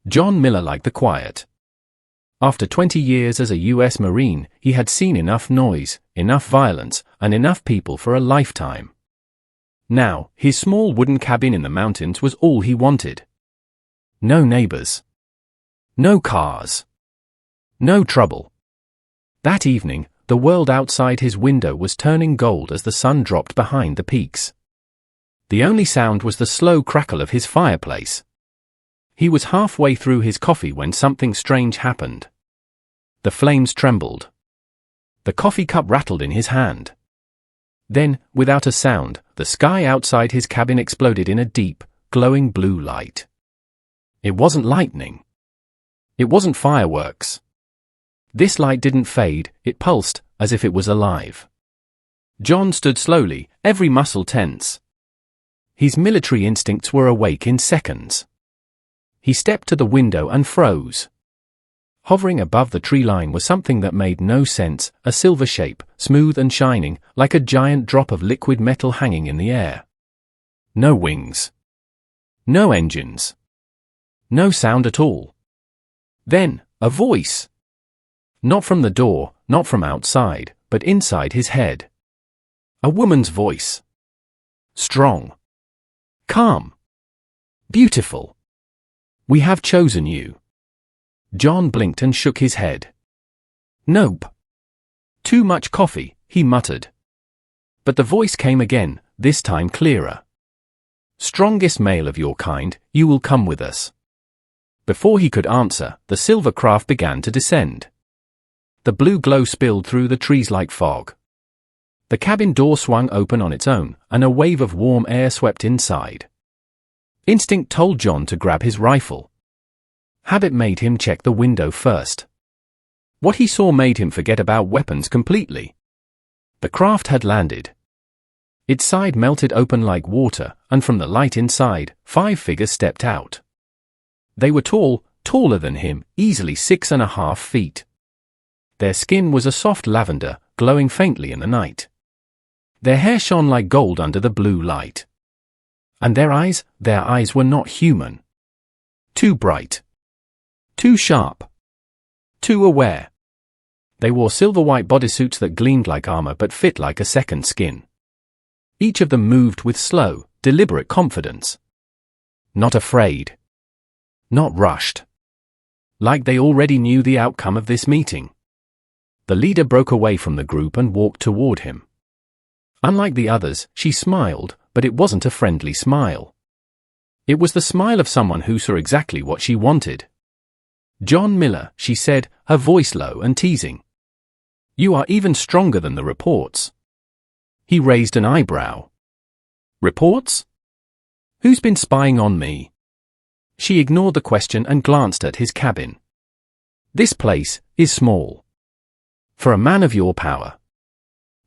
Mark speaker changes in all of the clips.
Speaker 1: John Miller liked the quiet. After 20 years as a U.S. Marine, he had seen enough noise, enough violence, and enough people for a lifetime. Now, his small wooden cabin in the mountains was all he wanted. No neighbors. No cars. No trouble. That evening, the world outside his window was turning gold as the sun dropped behind the peaks. The only sound was the slow crackle of his fireplace. He was halfway through his coffee when something strange happened. The flames trembled. The coffee cup rattled in his hand. Then, without a sound, the sky outside his cabin exploded in a deep, glowing blue light. It wasn't lightning. It wasn't fireworks. This light didn't fade, it pulsed, as if it was alive. John stood slowly, every muscle tense. His military instincts were awake in seconds. He stepped to the window and froze. Hovering above the tree line was something that made no sense, a silver shape, smooth and shining, like a giant drop of liquid metal hanging in the air. No wings. No engines. No sound at all. Then, a voice. Not from the door, not from outside, but inside his head. A woman's voice. Strong. Calm. Beautiful. We have chosen you. John blinked and shook his head. Nope. Too much coffee, he muttered. But the voice came again, this time clearer. Strongest male of your kind, you will come with us. Before he could answer, the silver craft began to descend. The blue glow spilled through the trees like fog. The cabin door swung open on its own, and a wave of warm air swept inside. Instinct told John to grab his rifle. Habit made him check the window first. What he saw made him forget about weapons completely. The craft had landed. Its side melted open like water, and from the light inside, 5 figures stepped out. They were tall, taller than him, easily 6.5 feet. Their skin was a soft lavender, glowing faintly in the night. Their hair shone like gold under the blue light. And their eyes were not human. Too bright. Too sharp. Too aware. They wore silver-white bodysuits that gleamed like armor but fit like a second skin. Each of them moved with slow, deliberate confidence. Not afraid. Not rushed. Like they already knew the outcome of this meeting. The leader broke away from the group and walked toward him. Unlike the others, she smiled, but it wasn't a friendly smile. It was the smile of someone who saw exactly what she wanted. John Miller, she said, her voice low and teasing. You are even stronger than the reports. He raised an eyebrow. Reports? Who's been spying on me? She ignored the question and glanced at his cabin. This place is small. For a man of your power.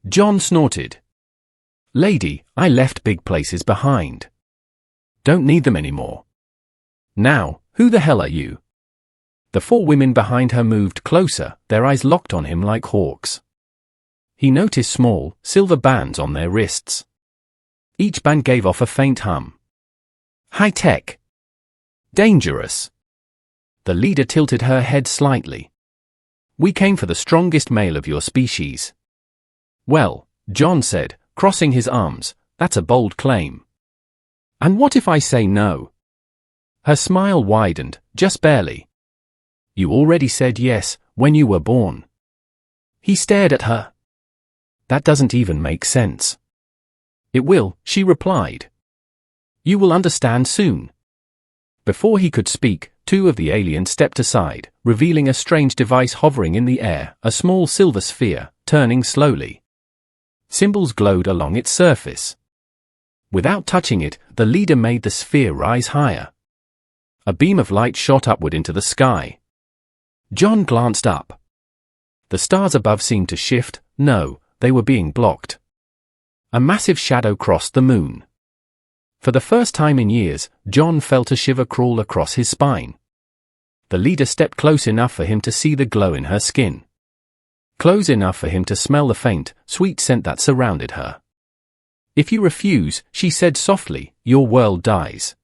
Speaker 1: John snorted. Lady, I left big places behind. Don't need them anymore. Now, who the hell are you? The 4 women behind her moved closer, their eyes locked on him like hawks. He noticed small, silver bands on their wrists. Each band gave off a faint hum. High-tech. Dangerous. The leader tilted her head slightly. We came for the strongest male of your species. Well, John said, crossing his arms, that's a bold claim. And what if I say no? Her smile widened, just barely. You already said yes, when you were born. He stared at her. That doesn't even make sense. It will, she replied. You will understand soon. Before he could speak, 2 of the aliens stepped aside, revealing a strange device hovering in the air, a small silver sphere, turning slowly. Symbols glowed along its surface. Without touching it, the leader made the sphere rise higher. A beam of light shot upward into the sky. John glanced up. The stars above seemed to shift. No, they were being blocked. A massive shadow crossed the moon. For the first time in years, John felt a shiver crawl across his spine. The leader stepped close enough for him to see the glow in her skin. Close enough for him to smell the faint, sweet scent that surrounded her. If you refuse, she said softly, your world dies.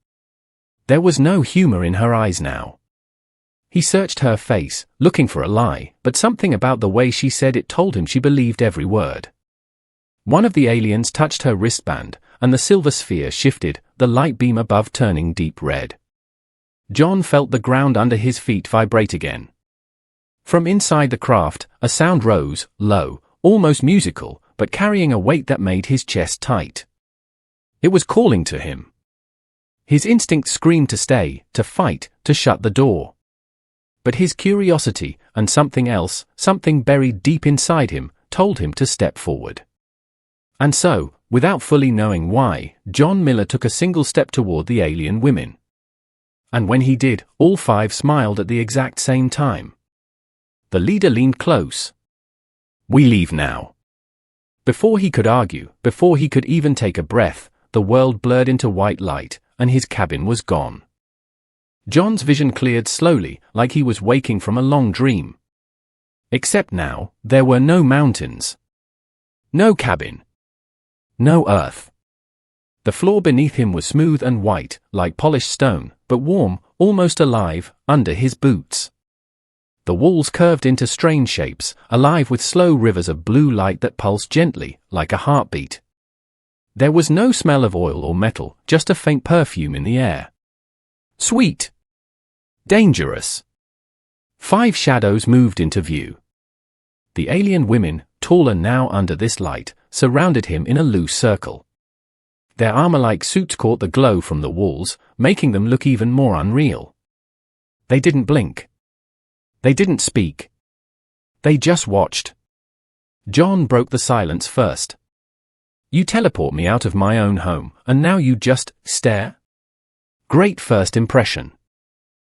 Speaker 1: There was no humor in her eyes now. He searched her face, looking for a lie, but something about the way she said it told him she believed every word. One of the aliens touched her wristband, and the silver sphere shifted, the light beam above turning deep red. John felt the ground under his feet vibrate again. From inside the craft, a sound rose, low, almost musical, but carrying a weight that made his chest tight. It was calling to him. His instinct screamed to stay, to fight, to shut the door. But his curiosity, and something else, something buried deep inside him, told him to step forward. And so, without fully knowing why, John Miller took a single step toward the alien women. And when he did, all five smiled at the exact same time. The leader leaned close. "We leave now." Before he could argue, before he could even take a breath, the world blurred into white light, and his cabin was gone. John's vision cleared slowly, like he was waking from a long dream. Except now, there were no mountains. No cabin. No earth. The floor beneath him was smooth and white, like polished stone, but warm, almost alive, under his boots. The walls curved into strange shapes, alive with slow rivers of blue light that pulsed gently, like a heartbeat. There was no smell of oil or metal, just a faint perfume in the air. Sweet. Dangerous. 5 shadows moved into view. The alien women, taller now under this light, surrounded him in a loose circle. Their armor-like suits caught the glow from the walls, making them look even more unreal. They didn't blink. They didn't speak. They just watched. John broke the silence first. "You teleport me out of my own home, and now you just stare?" Great first impression.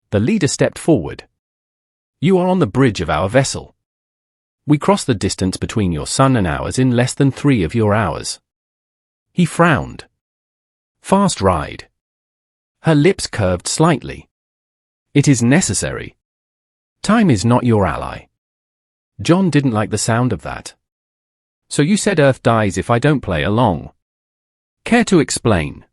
Speaker 1: The leader stepped forward. "You are on the bridge of our vessel. We cross the distance between your sun and ours in less than 3 of your hours." He frowned. "Fast ride." Her lips curved slightly. "It is necessary. Time is not your ally." John didn't like the sound of that. "So you said Earth dies if I don't play along. Care to explain?"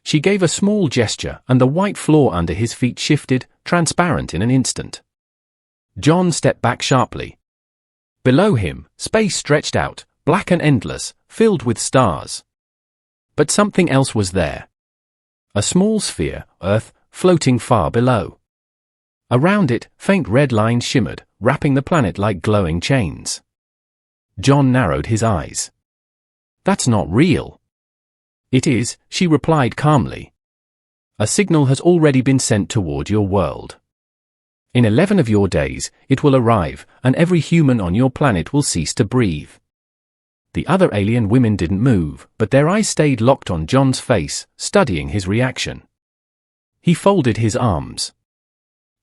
Speaker 1: She gave a small gesture, and the white floor under his feet shifted, transparent in an instant. John stepped back sharply. Below him, space stretched out, black and endless, filled with stars. But something else was there. A small sphere, Earth, floating far below. Around it, faint red lines shimmered, wrapping the planet like glowing chains. John narrowed his eyes. "That's not real." "It is," she replied calmly. "A signal has already been sent toward your world. In 11 of your days, it will arrive, and every human on your planet will cease to breathe." The other alien women didn't move, but their eyes stayed locked on John's face, studying his reaction. He folded his arms.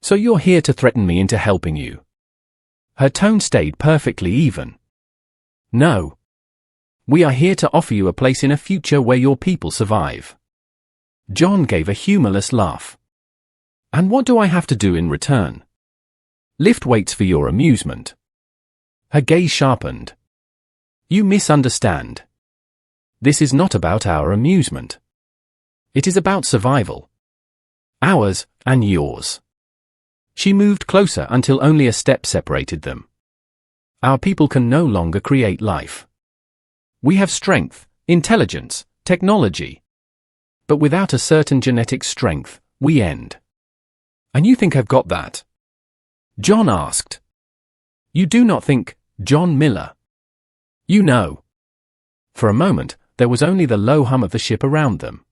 Speaker 1: "So you're here to threaten me into helping you?" Her tone stayed perfectly even. "No. We are here to offer you a place in a future where your people survive." John gave a humorless laugh. "And what do I have to do in return?" "Lift weights for your amusement." Her gaze sharpened. "You misunderstand. This is not about our amusement. It is about survival. Ours, and yours." She moved closer until only a step separated them. "Our people can no longer create life. We have strength, intelligence, technology. But without a certain genetic strength, we end." "And you think I've got that?" John asked. "You do not think, John Miller. You know." For a moment, there was only the low hum of the ship around them.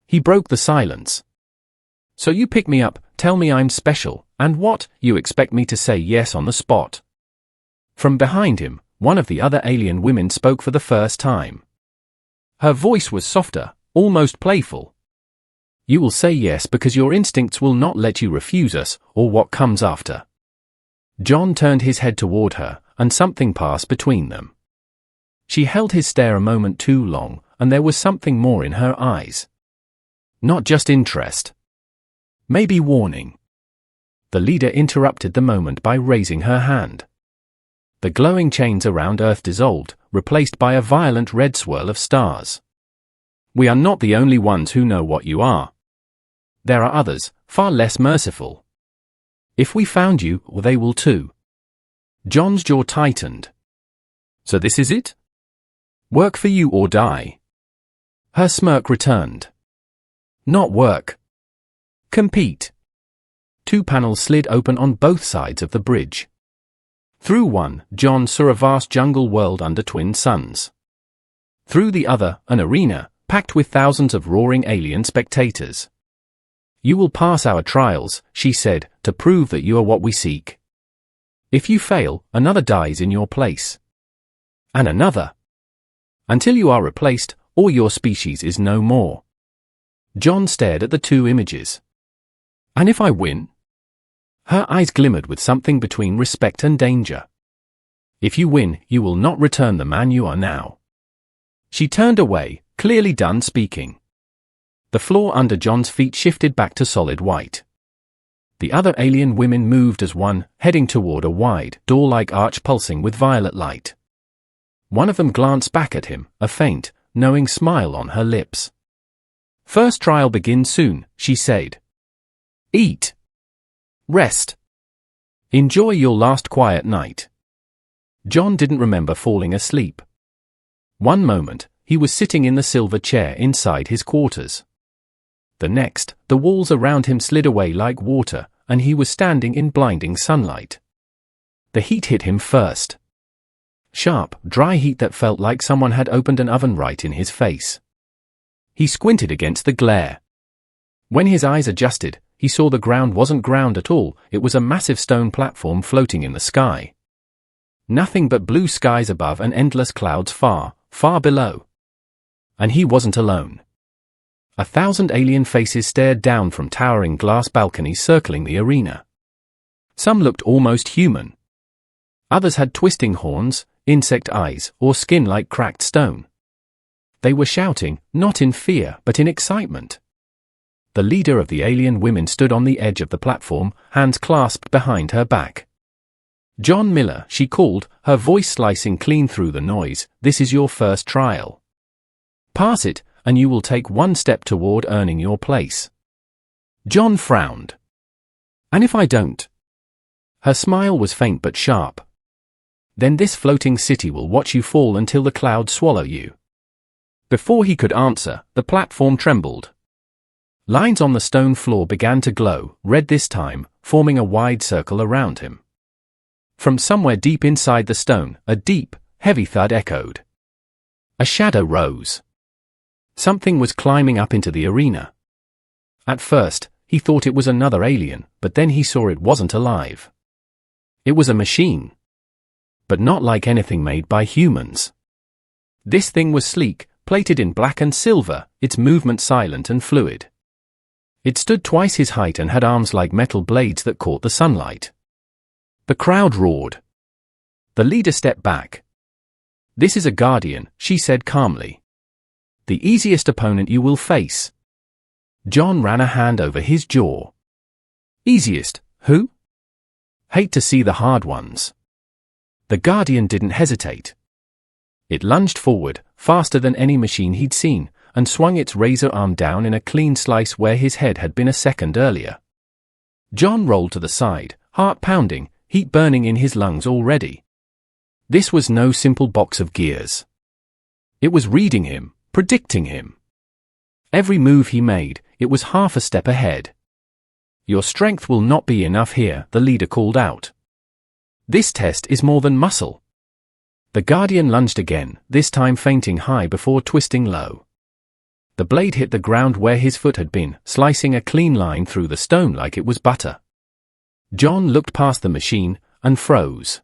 Speaker 1: He broke the silence. "So you pick me up, tell me I'm special, and what, you expect me to say yes on the spot?" From behind him, one of the other alien women spoke for the first time. Her voice was softer, almost playful. "You will say yes because your instincts will not let you refuse us, or what comes after." John turned his head toward her, and something passed between them. She held his stare a moment too long, and there was something more in her eyes. Not just interest. Maybe warning. The leader interrupted the moment by raising her hand. The glowing chains around Earth dissolved, replaced by a violent red swirl of stars. "We are not the only ones who know what you are. There are others, far less merciful. If we found you, they will too. John's jaw tightened. So this is it? Work for you or die. Her smirk returned. Not work. Compete. 2 panels slid open on both sides of the bridge. Through one, John saw a vast jungle world under twin suns. Through the other, an arena, packed with thousands of roaring alien spectators. You will pass our trials, she said, to prove that you are what we seek. If you fail, another dies in your place. And another. Until you are replaced, or your species is no more. John stared at the 2 images. And if I win? Her eyes glimmered with something between respect and danger. If you win, you will not return the man you are now. She turned away, clearly done speaking. The floor under John's feet shifted back to solid white. The other alien women moved as one, heading toward a wide, door-like arch pulsing with violet light. One of them glanced back at him, a faint, knowing smile on her lips. First trial begins soon, she said. Eat. Rest. Enjoy your last quiet night. John didn't remember falling asleep. One moment, he was sitting in the silver chair inside his quarters. The next, the walls around him slid away like water, and he was standing in blinding sunlight. The heat hit him first. Sharp, dry heat that felt like someone had opened an oven right in his face. He squinted against the glare. When his eyes adjusted, he saw the ground wasn't ground at all, it was a massive stone platform floating in the sky. Nothing but blue skies above and endless clouds far, far below. And he wasn't alone. 1,000 alien faces stared down from towering glass balconies circling the arena. Some looked almost human. Others had twisting horns, insect eyes, or skin like cracked stone. They were shouting, not in fear, but in excitement. The leader of the alien women stood on the edge of the platform, hands clasped behind her back. John Miller, she called, her voice slicing clean through the noise, this is your first trial. Pass it, and you will take one step toward earning your place. John frowned. And if I don't? Her smile was faint but sharp. Then this floating city will watch you fall until the clouds swallow you. Before he could answer, the platform trembled. Lines on the stone floor began to glow, red this time, forming a wide circle around him. From somewhere deep inside the stone, a deep, heavy thud echoed. A shadow rose. Something was climbing up into the arena. At first, he thought it was another alien, but then he saw it wasn't alive. It was a machine. But not like anything made by humans. This thing was sleek, plated in black and silver, its movement silent and fluid. It stood twice his height and had arms like metal blades that caught the sunlight. The crowd roared. The leader stepped back. This is a guardian, she said calmly. The easiest opponent you will face. John ran a hand over his jaw. Easiest, who? Hate to see the hard ones. The guardian didn't hesitate. It lunged forward, faster than any machine he'd seen, and swung its razor arm down in a clean slice where his head had been a second earlier. John rolled to the side, heart pounding, heat burning in his lungs already. This was no simple box of gears. It was reading him, predicting him. Every move he made, it was half a step ahead. Your strength will not be enough here, the leader called out. This test is more than muscle. The guardian lunged again, this time feinting high before twisting low. The blade hit the ground where his foot had been, slicing a clean line through the stone like it was butter. John looked past the machine, and froze.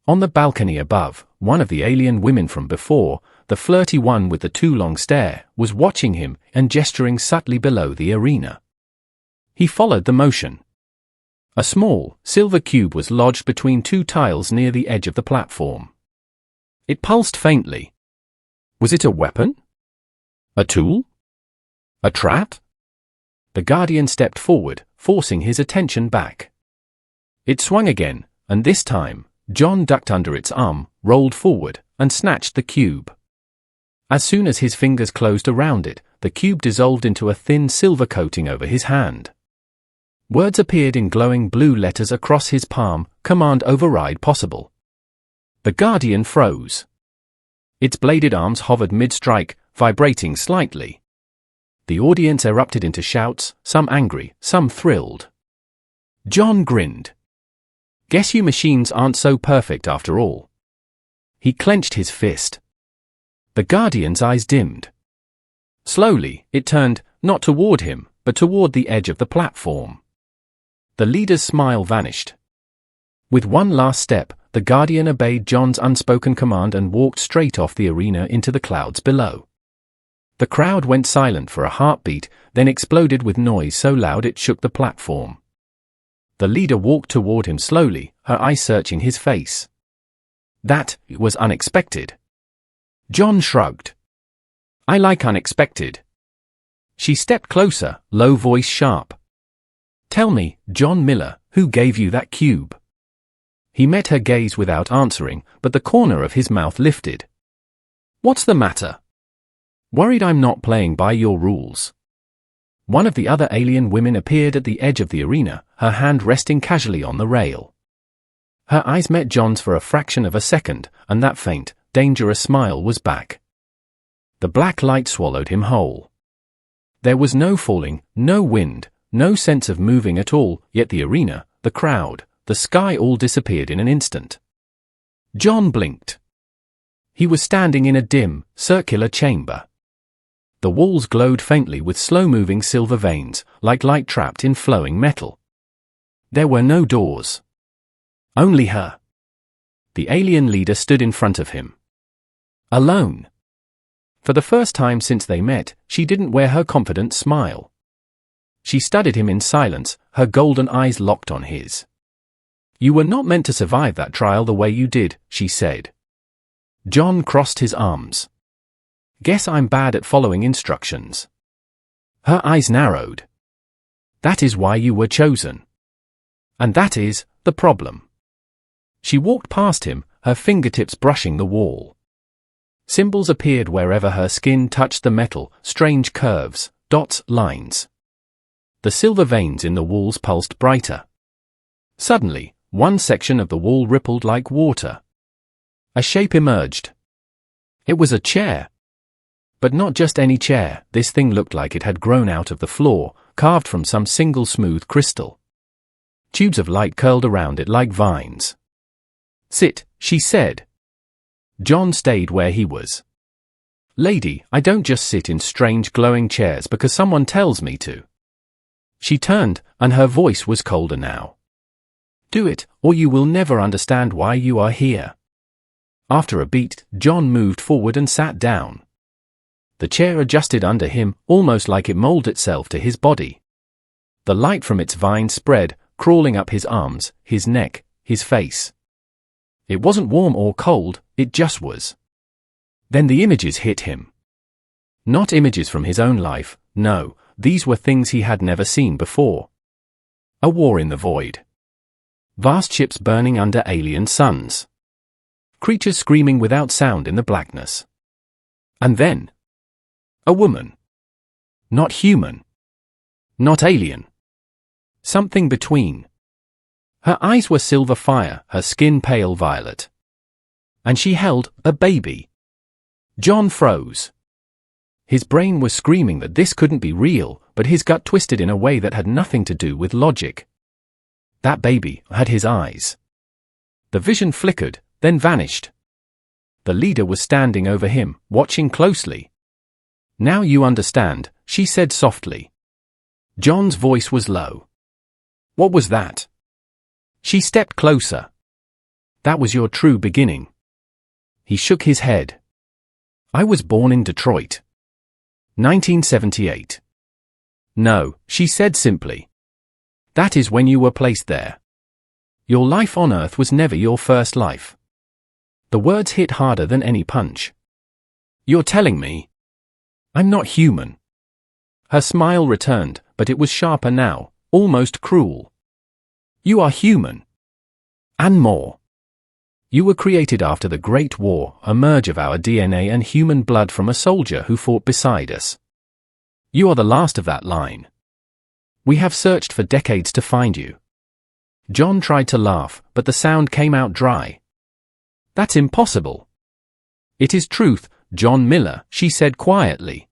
Speaker 1: On the balcony above, one of the alien women from before, the flirty one with the too long stare, was watching him and gesturing subtly below the arena. He followed the motion. A small, silver cube was lodged between 2 tiles near the edge of the platform. It pulsed faintly. Was it a weapon? A tool? A trap? The guardian stepped forward, forcing his attention back. It swung again, and this time, John ducked under its arm, rolled forward, and snatched the cube. As soon as his fingers closed around it, the cube dissolved into a thin silver coating over his hand. Words appeared in glowing blue letters across his palm, command override possible. The Guardian froze. Its bladed arms hovered mid-strike, vibrating slightly. The audience erupted into shouts, some angry, some thrilled. John grinned. Guess you machines aren't so perfect after all. He clenched his fist. The Guardian's eyes dimmed. Slowly, it turned, not toward him, but toward the edge of the platform. The leader's smile vanished. With one last step, the Guardian obeyed John's unspoken command and walked straight off the arena into the clouds below. The crowd went silent for a heartbeat, then exploded with noise so loud it shook the platform. The leader walked toward him slowly, her eyes searching his face. That was unexpected. John shrugged. I like unexpected. She stepped closer, low voice sharp. Tell me, John Miller, who gave you that cube? He met her gaze without answering, but the corner of his mouth lifted. What's the matter? Worried I'm not playing by your rules? One of the other alien women appeared at the edge of the arena, her hand resting casually on the rail. Her eyes met John's for a fraction of a second, and that faint, dangerous smile was back. The black light swallowed him whole. There was no falling, no wind, no sense of moving at all, yet the arena, the crowd, the sky all disappeared in an instant. John blinked. He was standing in a dim, circular chamber. The walls glowed faintly with slow-moving silver veins, like light trapped in flowing metal. There were no doors. Only her. The alien leader stood in front of him. Alone. For the first time since they met, she didn't wear her confident smile. She studied him in silence, her golden eyes locked on his. You were not meant to survive that trial the way you did, she said. John crossed his arms. Guess I'm bad at following instructions. Her eyes narrowed. That is why you were chosen. And that is the problem. She walked past him, her fingertips brushing the wall. Symbols appeared wherever her skin touched the metal, strange curves, dots, lines. The silver veins in the walls pulsed brighter. Suddenly, one section of the wall rippled like water. A shape emerged. It was a chair. But not just any chair, this thing looked like it had grown out of the floor, carved from some single smooth crystal. Tubes of light curled around it like vines. Sit, she said. John stayed where he was. Lady, I don't just sit in strange glowing chairs because someone tells me to. She turned, and her voice was colder now. Do it, or you will never understand why you are here. After a beat, John moved forward and sat down. The chair adjusted under him, almost like it molded itself to his body. The light from its vines spread, crawling up his arms, his neck, his face. It wasn't warm or cold, it just was. Then the images hit him. Not images from his own life, no, these were things he had never seen before. A war in the void. Vast ships burning under alien suns. Creatures screaming without sound in the blackness. And then, a woman. Not human. Not alien. Something between. Her eyes were silver fire, her skin pale violet. And she held a baby. John froze. His brain was screaming that this couldn't be real, but his gut twisted in a way that had nothing to do with logic. That baby had his eyes. The vision flickered, then vanished. The leader was standing over him, watching closely. Now you understand, she said softly. John's voice was low. What was that? She stepped closer. That was your true beginning. He shook his head. I was born in Detroit. 1978. No, she said simply. That is when you were placed there. Your life on Earth was never your first life. The words hit harder than any punch. You're telling me I'm not human. Her smile returned, but it was sharper now, almost cruel. You are human. And more. You were created after the Great War, a merge of our DNA and human blood from a soldier who fought beside us. You are the last of that line. We have searched for decades to find you. John tried to laugh, but the sound came out dry. That's impossible. It is truth, John Miller, she said quietly.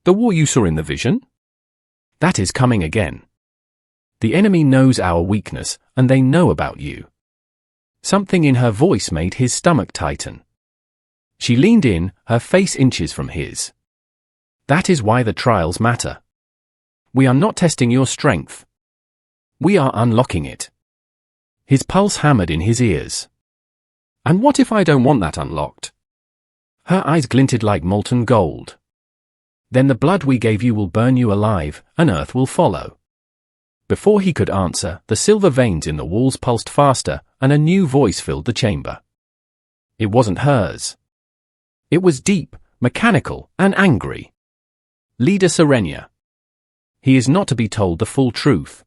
Speaker 1: The war you saw in the vision? That is coming again. The enemy knows our weakness, and they know about you. Something in her voice made his stomach tighten. She leaned in, her face inches from his. That is why the trials matter. We are not testing your strength. We are unlocking it. His pulse hammered in his ears. And what if I don't want that unlocked? Her eyes glinted like molten gold. Then the blood we gave you will burn you alive, and Earth will follow. Before he could answer, the silver veins in the walls pulsed faster, and a new voice filled the chamber. It wasn't hers. It was deep, mechanical, and angry. Leader Serenia. He is not to be told the full truth.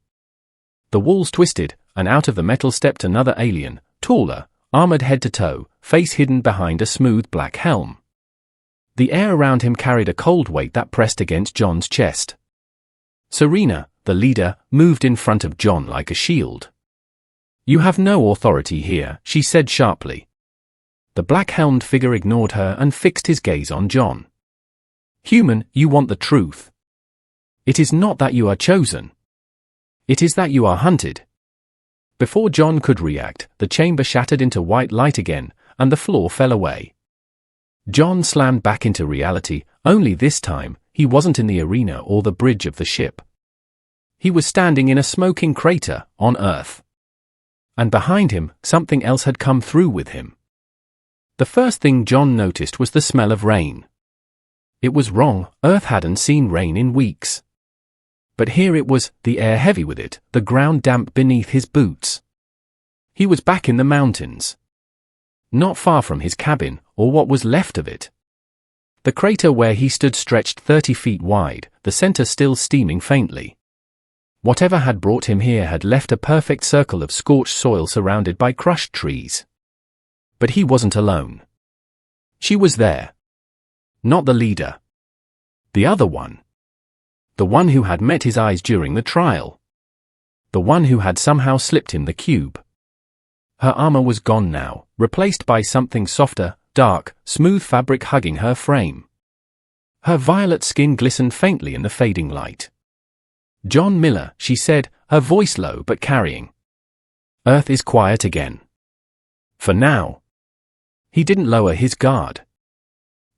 Speaker 1: The walls twisted, and out of the metal stepped another alien, taller, armored head to toe, face hidden behind a smooth black helm. The air around him carried a cold weight that pressed against John's chest. Serena, the leader, moved in front of John like a shield. You have no authority here, she said sharply. The black-helmed figure ignored her and fixed his gaze on John. Human, you want the truth. It is not that you are chosen. It is that you are hunted. Before John could react, the chamber shattered into white light again, and the floor fell away. John slammed back into reality, only this time, he wasn't in the arena or the bridge of the ship. He was standing in a smoking crater, on Earth. And behind him, something else had come through with him. The first thing John noticed was the smell of rain. It was wrong, Earth hadn't seen rain in weeks. But here it was, the air heavy with it, the ground damp beneath his boots. He was back in the mountains. Not far from his cabin, or what was left of it. The crater where he stood stretched 30 feet wide, the center still steaming faintly. Whatever had brought him here had left a perfect circle of scorched soil surrounded by crushed trees. But he wasn't alone. She was there. Not the leader. The other one. The one who had met his eyes during the trial. The one who had somehow slipped him the cube. Her armor was gone now, replaced by something softer, dark, smooth fabric hugging her frame. Her violet skin glistened faintly in the fading light. John Miller, she said, her voice low but carrying. Earth is quiet again. For now. He didn't lower his guard.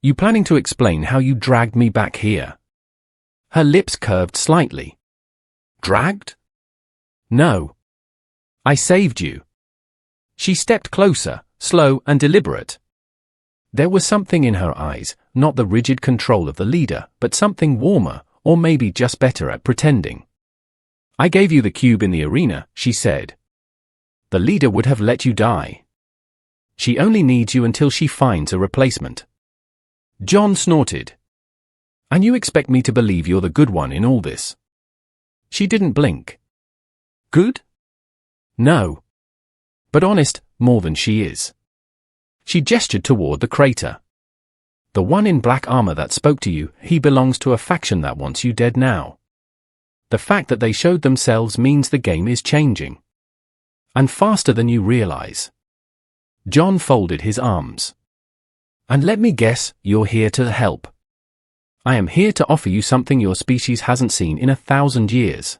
Speaker 1: You planning to explain how you dragged me back here? Her lips curved slightly. Dragged? No. I saved you. She stepped closer, slow and deliberate. There was something in her eyes, not the rigid control of the leader, but something warmer, or maybe just better at pretending. I gave you the cube in the arena, she said. The leader would have let you die. She only needs you until she finds a replacement. John snorted. And you expect me to believe you're the good one in all this? She didn't blink. Good? No. But honest, more than she is. She gestured toward the crater. The one in black armor that spoke to you, he belongs to a faction that wants you dead now. The fact that they showed themselves means the game is changing. And faster than you realize. John folded his arms. And let me guess, you're here to help. I am here to offer you something your species hasn't seen in 1,000 years.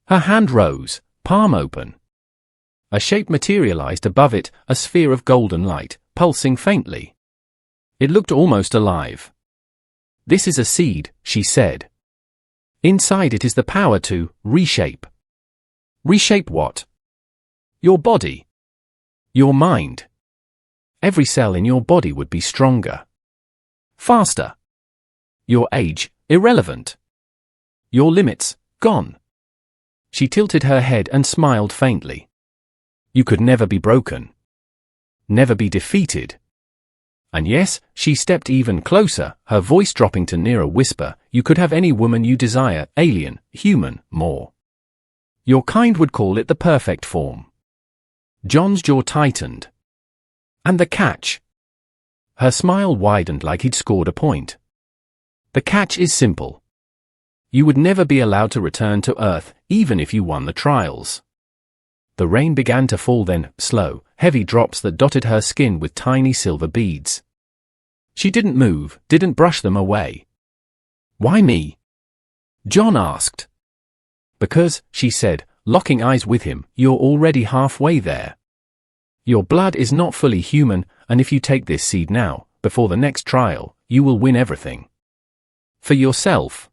Speaker 1: Her hand rose, palm open. A shape materialized above it, a sphere of golden light, pulsing faintly. It looked almost alive. This is a seed, she said. Inside it is the power to reshape. Reshape what? Your body. Your mind. Every cell in your body would be stronger. Faster. Your age, irrelevant. Your limits, gone. She tilted her head and smiled faintly. You could never be broken. Never be defeated. And yes, she stepped even closer, her voice dropping to near a whisper, you could have any woman you desire, alien, human, more. Your kind would call it the perfect form. John's jaw tightened. And the catch? Her smile widened like he'd scored a point. The catch is simple. you would never be allowed to return to Earth, even if you won the trials. The rain began to fall then, slow, heavy drops that dotted her skin with tiny silver beads. She didn't move, didn't brush them away. "Why me?" John asked. "Because," she said, locking eyes with him, "you're already halfway there. Your blood is not fully human, and if you take this seed now, before the next trial, you will win everything. For yourself.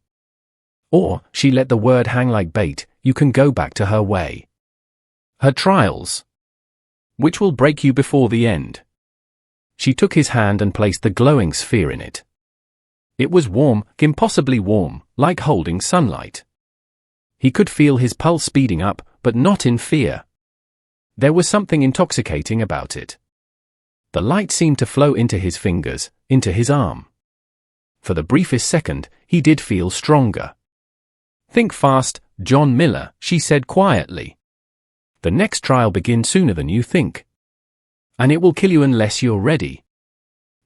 Speaker 1: Or," she let the word hang like bait, "you can go back to her way. Her trials. Which will break you before the end." She took his hand and placed the glowing sphere in it. It was warm, impossibly warm, like holding sunlight. He could feel his pulse speeding up, but not in fear. There was something intoxicating about it. The light seemed to flow into his fingers, into his arm. For the briefest second, he did feel stronger. "Think fast, John Miller," she said quietly. "The next trial begins sooner than you think. And it will kill you unless you're ready."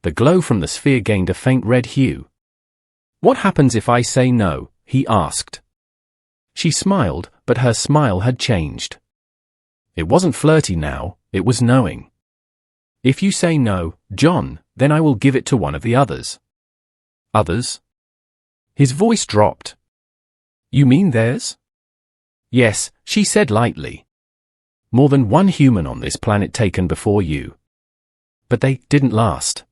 Speaker 1: The glow from the sphere gained a faint red hue. "What happens if I say no?" he asked. She smiled, but her smile had changed. It wasn't flirty now, it was knowing. "If you say no, John, then I will give it to one of the others." "Others?" His voice dropped. "You mean theirs?" "Yes," she said lightly. "More than one human on this planet taken before you. But they didn't last."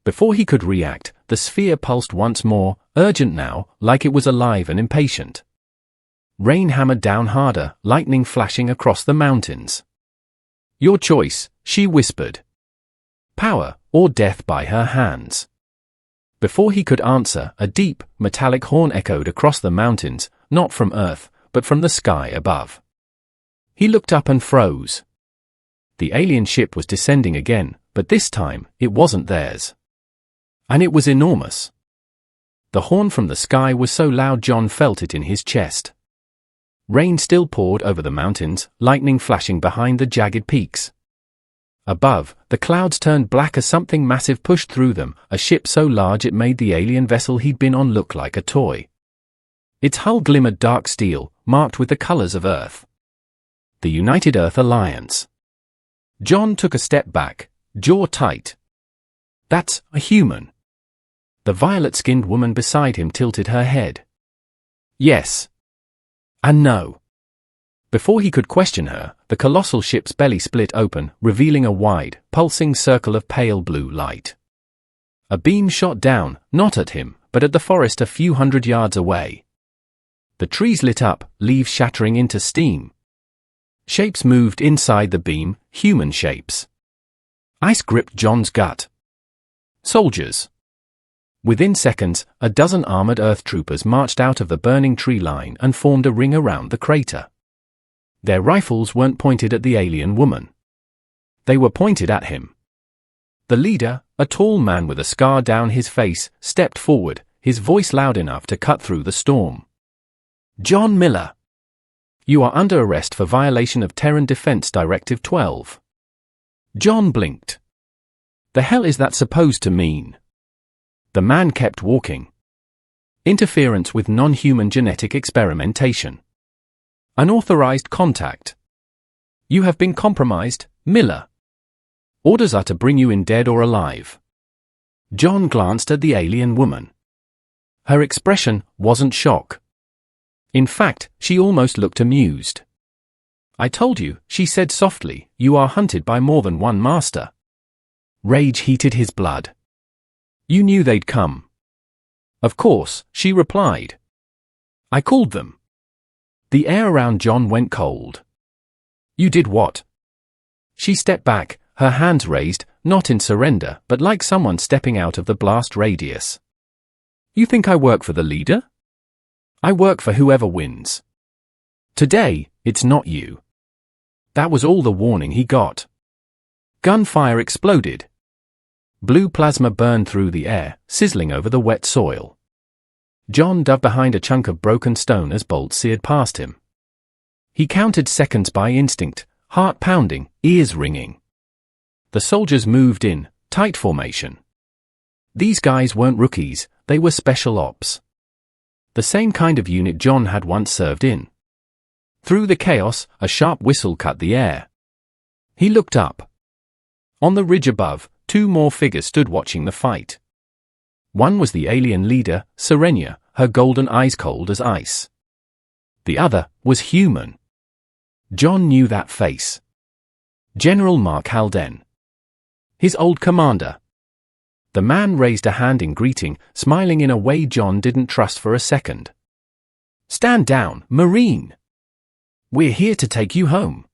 Speaker 1: Before he could react, the sphere pulsed once more, urgent now, like it was alive and impatient. Rain hammered down harder, lightning flashing across the mountains. "Your choice," she whispered. "Power, or death by her hands." Before he could answer, a deep, metallic horn echoed across the mountains, not from Earth, but from the sky above. He looked up and froze. The alien ship was descending again, but this time, it wasn't theirs. And it was enormous. The horn from the sky was so loud John felt it in his chest. Rain still poured over the mountains, lightning flashing behind the jagged peaks. Above, the clouds turned black as something massive pushed through them, a ship so large it made the alien vessel he'd been on look like a toy. Its hull glimmered dark steel, marked with the colors of Earth. The United Earth Alliance. John took a step back, jaw tight. "That's a human." The violet-skinned woman beside him tilted her head. "Yes. And no." Before he could question her, the colossal ship's belly split open, revealing a wide, pulsing circle of pale blue light. A beam shot down, not at him, but at the forest a few hundred yards away. The trees lit up, leaves shattering into steam. Shapes moved inside the beam, human shapes. Ice gripped John's gut. Soldiers. Within seconds, a dozen armored Earth troopers marched out of the burning tree line and formed a ring around the crater. Their rifles weren't pointed at the alien woman. They were pointed at him. The leader, a tall man with a scar down his face, stepped forward, his voice loud enough to cut through the storm. "John Miller. You are under arrest for violation of Terran Defense Directive 12. John blinked. "The hell is that supposed to mean?" The man kept walking. "Interference with non-human genetic experimentation. Unauthorized contact. You have been compromised, Miller. Orders are to bring you in dead or alive." John glanced at the alien woman. Her expression wasn't shock. In fact, she almost looked amused. "I told you," she said softly, "you are hunted by more than one master." Rage heated his blood. "You knew they'd come." "Of course," she replied. "I called them." The air around John went cold. "You did what?" She stepped back, her hands raised, not in surrender, but like someone stepping out of the blast radius. "You think I work for the leader? I work for whoever wins. Today, it's not you." That was all the warning he got. Gunfire exploded. Blue plasma burned through the air, sizzling over the wet soil. John dove behind a chunk of broken stone as bolts seared past him. He counted seconds by instinct, heart pounding, ears ringing. The soldiers moved in, tight formation. These guys weren't rookies, they were special ops. The The same kind of unit John had once served in. Through the chaos, a sharp whistle cut the air. He looked up. On the ridge above, two more figures stood watching the fight. One was the alien leader, Serenia, her golden eyes cold as ice. The other was human. John knew that face. General Mark Halden. His old commander. The man raised a hand in greeting, smiling in a way John didn't trust for a second. "Stand down, Marine. We're here to take you home."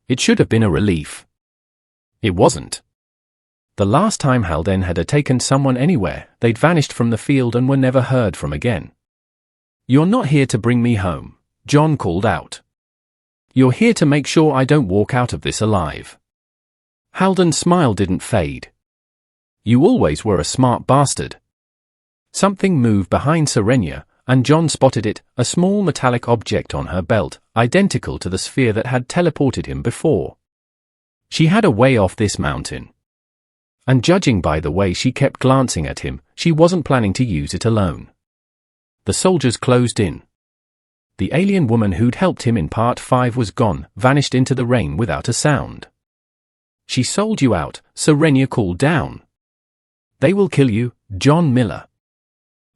Speaker 1: It should have been a relief. It wasn't. The last time Halden had taken someone anywhere, they'd vanished from the field and were never heard from again. "You're not here to bring me home," John called out. "You're here to make sure I don't walk out of this alive." Halden's smile didn't fade. "You always were a smart bastard." Something moved behind Serenia, and John spotted it, a small metallic object on her belt, identical to the sphere that had teleported him before. She had a way off this mountain. And judging by the way she kept glancing at him, she wasn't planning to use it alone. The soldiers closed in. The alien woman who'd helped him in Part 5 was gone, vanished into the rain without a sound. "She sold you out," Serenia called down. "They will kill you, John Miller.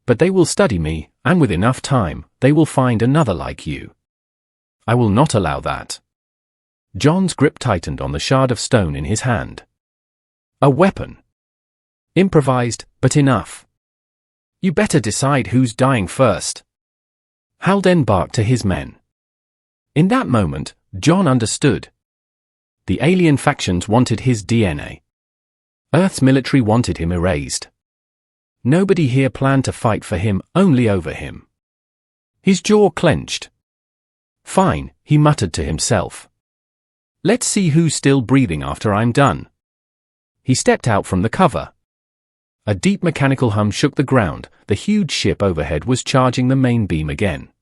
Speaker 1: But they will study me, and with enough time, they will find another like you. I will not allow that." John's grip tightened on the shard of stone in his hand. A weapon. Improvised, but enough. "You better decide who's dying first." Halden barked to his men. In that moment, John understood. The alien factions wanted his DNA. Earth's military wanted him erased. Nobody here planned to fight for him, only over him. His jaw clenched. "Fine," he muttered to himself. "Let's see who's still breathing after I'm done." He stepped out from the cover. A deep mechanical hum shook the ground. The huge ship overhead was charging the main beam again.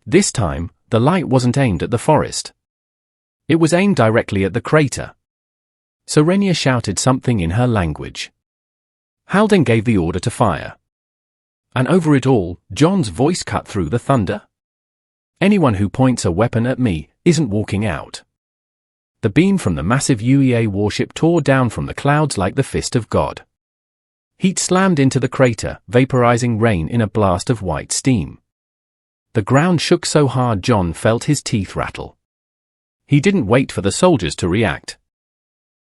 Speaker 1: This time, the light wasn't aimed at the forest. It was aimed directly at the crater. Serenia shouted something in her language. Halden gave the order to fire. And over it all, John's voice cut through the thunder. "Anyone who points a weapon at me isn't walking out." The beam from the massive UEA warship tore down from the clouds like the fist of God. Heat slammed into the crater, vaporizing rain in a blast of white steam. The ground shook so hard John felt his teeth rattle. He didn't wait for the soldiers to react.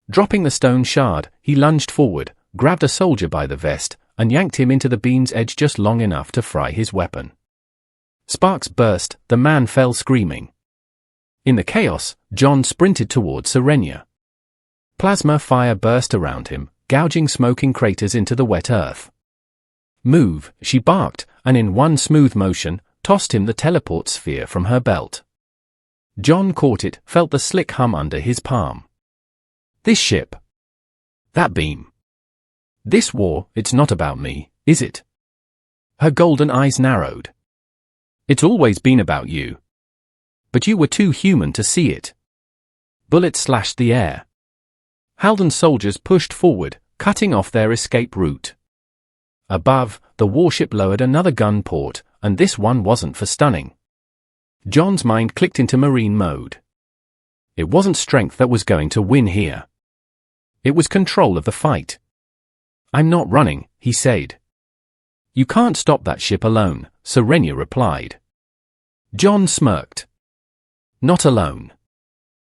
Speaker 1: Dropping the stone shard, he lunged forward, grabbed a soldier by the vest, and yanked him into the beam's edge just long enough to fry his weapon. Sparks burst, the man fell screaming. In the chaos, John sprinted towards Serenia. Plasma fire burst around him, gouging smoking craters into the wet earth. "Move," she barked, and in one smooth motion, tossed him the teleport sphere from her belt. John caught it, felt the slick hum under his palm. This ship. That beam. This war, it's not about me, is it? Her golden eyes narrowed. It's always been about you. But you were too human to see it. Bullets slashed the air. Halden's soldiers pushed forward, cutting off their escape route. Above, the warship lowered another gun port, and this one wasn't for stunning. John's mind clicked into marine mode. It wasn't strength that was going to win here. It was control of the fight. "I'm not running," he said. "You can't stop that ship alone," Serenia replied. John smirked. "Not alone."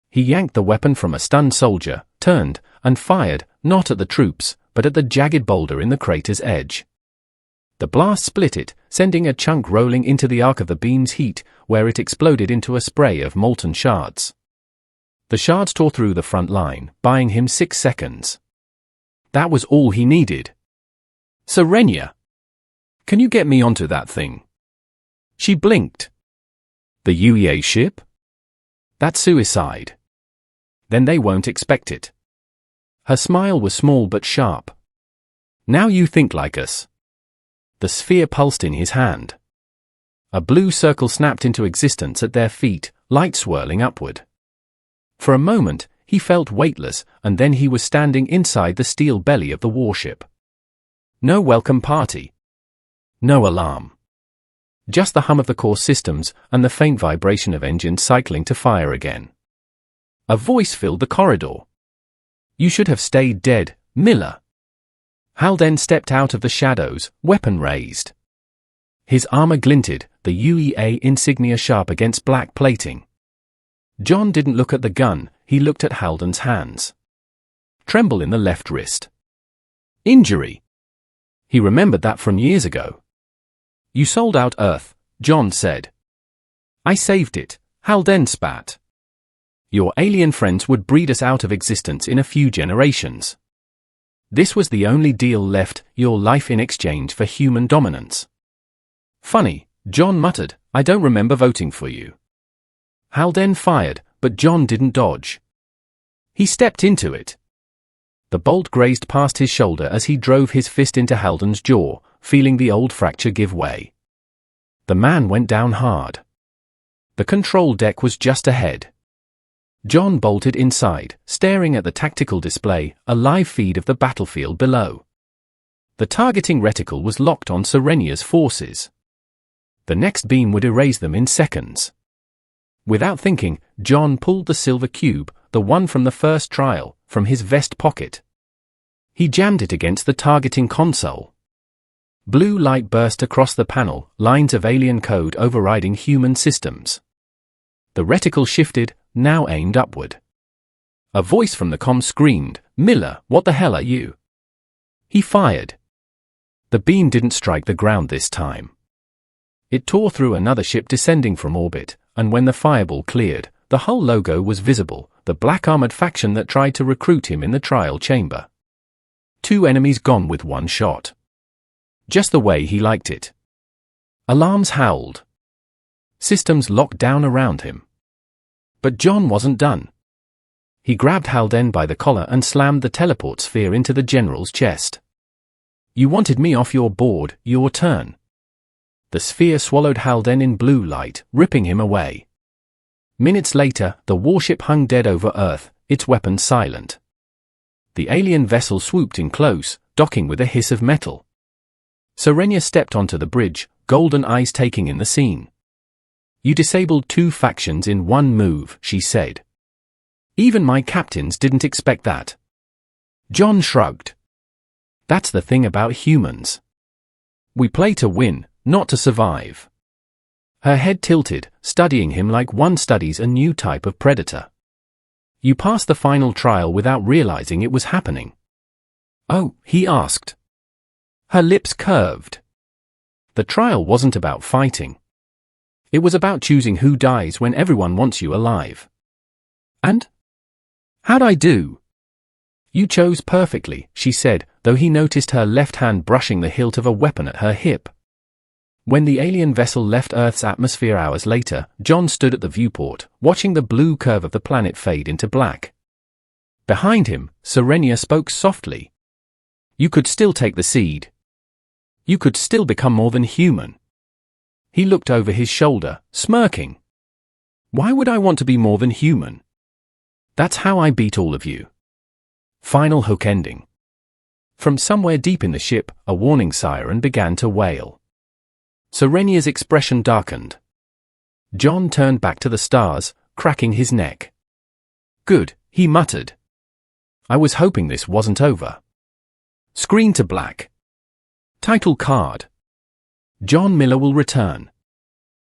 Speaker 1: He yanked the weapon from a stunned soldier, turned, and fired, not at the troops, but at the jagged boulder in the crater's edge. The blast split it, sending a chunk rolling into the arc of the beam's heat, where it exploded into a spray of molten shards. The shards tore through the front line, buying him 6 seconds. That was all he needed. "Serenia! Can you get me onto that thing?" She blinked. "The UEA ship? That's suicide. Then they won't expect it." Her smile was small but sharp. "Now you think like us." The sphere pulsed in his hand. A blue circle snapped into existence at their feet, light swirling upward. For a moment, he felt weightless, and then he was standing inside the steel belly of the warship. No welcome party. No alarm. Just the hum of the core systems and the faint vibration of engines cycling to fire again. A voice filled the corridor. "You should have stayed dead, Miller." Halden stepped out of the shadows, weapon raised. His armor glinted, the UEA insignia sharp against black plating. John didn't look at the gun, he looked at Halden's hands. Tremble in the left wrist. Injury. He remembered that from years ago. "You sold out Earth," John said. "I saved it," Halden spat. "Your alien friends would breed us out of existence in a few generations. This was the only deal left, your life in exchange for human dominance." "Funny," John muttered, "I don't remember voting for you." Halden fired, but John didn't dodge. He stepped into it. The bolt grazed past his shoulder as he drove his fist into Halden's jaw, feeling the old fracture give way. The man went down hard. The control deck was just ahead. John bolted inside, staring at the tactical display, a live feed of the battlefield below. The targeting reticle was locked on Serenia's forces. The next beam would erase them in seconds. Without thinking, John pulled the silver cube, the one from the first trial, from his vest pocket. He jammed it against the targeting console. Blue light burst across the panel, lines of alien code overriding human systems. The reticle shifted, now aimed upward. A voice from the comm screamed, "Miller, what the hell are you?" He fired. The beam didn't strike the ground this time. It tore through another ship descending from orbit, and when the fireball cleared, the hull logo was visible, the black armored faction that tried to recruit him in the trial chamber. 2 enemies gone with 1 shot. Just the way he liked it. Alarms howled. Systems locked down around him. But John wasn't done. He grabbed Halden by the collar and slammed the teleport sphere into the general's chest. "You wanted me off your board, your turn." The sphere swallowed Halden in blue light, ripping him away. Minutes later, the warship hung dead over Earth, its weapons silent. The alien vessel swooped in close, docking with a hiss of metal. Serenia stepped onto the bridge, golden eyes taking in the scene. "You disabled 2 factions in 1 move," she said. "Even my captains didn't expect that." John shrugged. "That's the thing about humans. We play to win, not to survive." Her head tilted, studying him like one studies a new type of predator. "You passed the final trial without realizing it was happening." "Oh," he asked. Her lips curved. The trial wasn't about fighting. It was about choosing who dies when everyone wants you alive. "And? How'd I do?" "You chose perfectly," she said, though he noticed her left hand brushing the hilt of a weapon at her hip. When the alien vessel left Earth's atmosphere hours later, John stood at the viewport, watching the blue curve of the planet fade into black. Behind him, Serenia spoke softly. "You could still take the seed. You could still become more than human." He looked over his shoulder, smirking. "Why would I want to be more than human? That's how I beat all of you." Final hook ending. From somewhere deep in the ship, a warning siren began to wail. Serenia's expression darkened. John turned back to the stars, cracking his neck. "Good," he muttered. "I was hoping this wasn't over." Screen to black. Title card. John Miller will return.